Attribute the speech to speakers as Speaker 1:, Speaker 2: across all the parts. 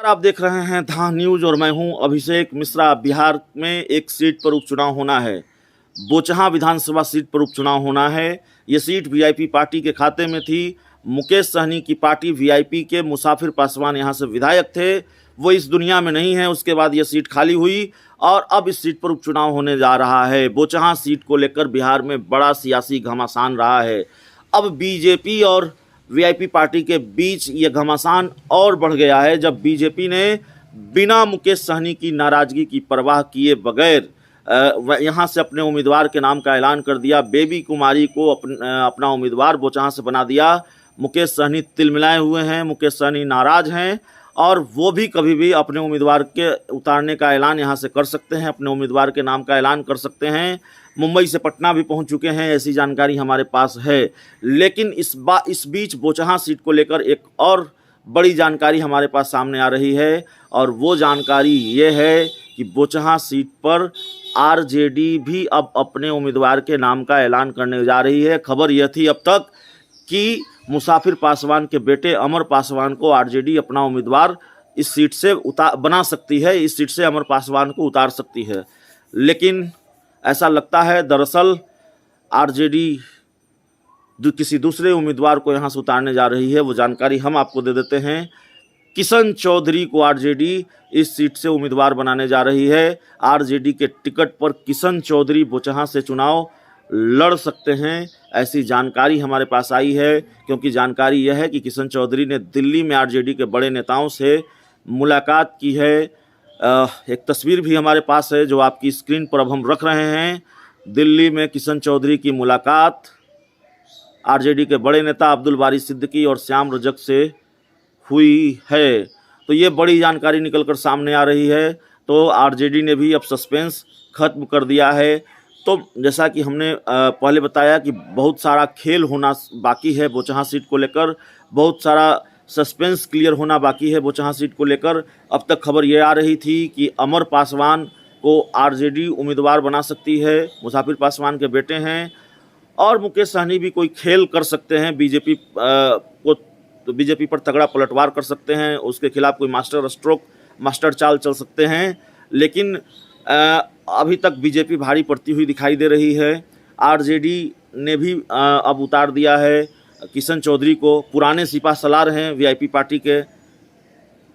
Speaker 1: आप देख रहे हैं धा न्यूज और मैं हूं अभिषेक मिश्रा। बिहार में एक सीट पर उपचुनाव होना है। बोचहां विधानसभा सीट पर उपचुनाव होना है। ये सीट वीआईपी पार्टी के खाते में थी। मुकेश सहनी की पार्टी वीआईपी के मुसाफिर पासवान यहां से विधायक थे, वो इस दुनिया में नहीं है। उसके बाद ये सीट खाली हुई और अब इस सीट पर उपचुनाव होने जा रहा है। बोचहां सीट को लेकर बिहार में बड़ा सियासी घमासान रहा है। अब बीजेपी और वीआईपी पार्टी के बीच ये घमासान और बढ़ गया है जब बीजेपी ने बिना मुकेश सहनी की नाराजगी की परवाह किए बगैर यहाँ से अपने उम्मीदवार के नाम का ऐलान कर दिया। बेबी कुमारी को अपना उम्मीदवार बोचहां से बना दिया। मुकेश सहनी तिलमिलाए हुए हैं, मुकेश सहनी नाराज हैं और वो भी कभी भी अपने उम्मीदवार के उतारने का ऐलान यहाँ से कर सकते हैं, अपने उम्मीदवार के नाम का ऐलान कर सकते हैं। मुंबई से पटना भी पहुंच चुके हैं, ऐसी जानकारी हमारे पास है। लेकिन इस बीच बोचहां सीट को लेकर एक और बड़ी जानकारी हमारे पास सामने आ रही है और वो जानकारी ये है कि बोचहां सीट पर आरजेडी भी अब अपने उम्मीदवार के नाम का ऐलान करने जा रही है। खबर यह थी अब तक कि मुसाफिर पासवान के बेटे अमर पासवान को आरजेडी अपना उम्मीदवार इस सीट से बना सकती है, इस सीट से अमर पासवान को उतार सकती है। लेकिन ऐसा लगता है दरअसल आरजेडी किसी दूसरे उम्मीदवार को यहाँ से उतारने जा रही है। वो जानकारी हम आपको दे देते हैं। किशन चौधरी को आरजेडी इस सीट से उम्मीदवार बनाने जा रही है। आरजेडी के टिकट पर किशन चौधरी बोचहां से चुनाव लड़ सकते हैं, ऐसी जानकारी हमारे पास आई है। क्योंकि जानकारी यह है कि किशन चौधरी ने दिल्ली में आरजेडी के बड़े नेताओं से मुलाकात की है। एक तस्वीर भी हमारे पास है जो आपकी स्क्रीन पर अब हम रख रहे हैं। दिल्ली में किशन चौधरी की मुलाकात आरजेडी के बड़े नेता अब्दुल बारी सिद्दीकी और श्याम रजक से हुई है। तो ये बड़ी जानकारी निकलकर सामने आ रही है। तो आरजेडी ने भी अब सस्पेंस खत्म कर दिया है। तो जैसा कि हमने पहले बताया कि बहुत सारा खेल होना बाकी है बोचहां सीट को लेकर, बहुत सारा सस्पेंस क्लियर होना बाकी है बोचहां सीट को लेकर। अब तक खबर ये आ रही थी कि अमर पासवान को आरजेडी उम्मीदवार बना सकती है, मुसाफिर पासवान के बेटे हैं, और मुकेश सहनी भी कोई खेल कर सकते हैं बीजेपी को, तो बीजेपी पर तगड़ा पलटवार कर सकते हैं, उसके खिलाफ कोई मास्टर चाल चल सकते हैं। लेकिन अभी तक बीजेपी भारी पड़ती हुई दिखाई दे रही है। आरजेडी ने भी अब उतार दिया है किशन चौधरी को। पुराने सिपा सलार हैं वीआईपी पार्टी के,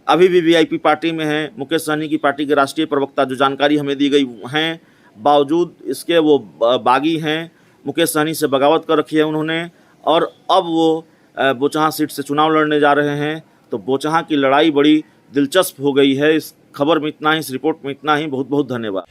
Speaker 1: अभी भी वीआईपी पार्टी में हैं। मुकेश सहनी की पार्टी के राष्ट्रीय प्रवक्ता जो जानकारी हमें दी गई हैं, बावजूद इसके वो बागी हैं। मुकेश सहनी से बगावत कर रखी है उन्होंने और अब वो बोचहां सीट से चुनाव लड़ने जा रहे हैं। तो बोचहां की लड़ाई बड़ी दिलचस्प हो गई है। इस खबर में इतना ही, इस रिपोर्ट में इतना ही। बहुत बहुत धन्यवाद।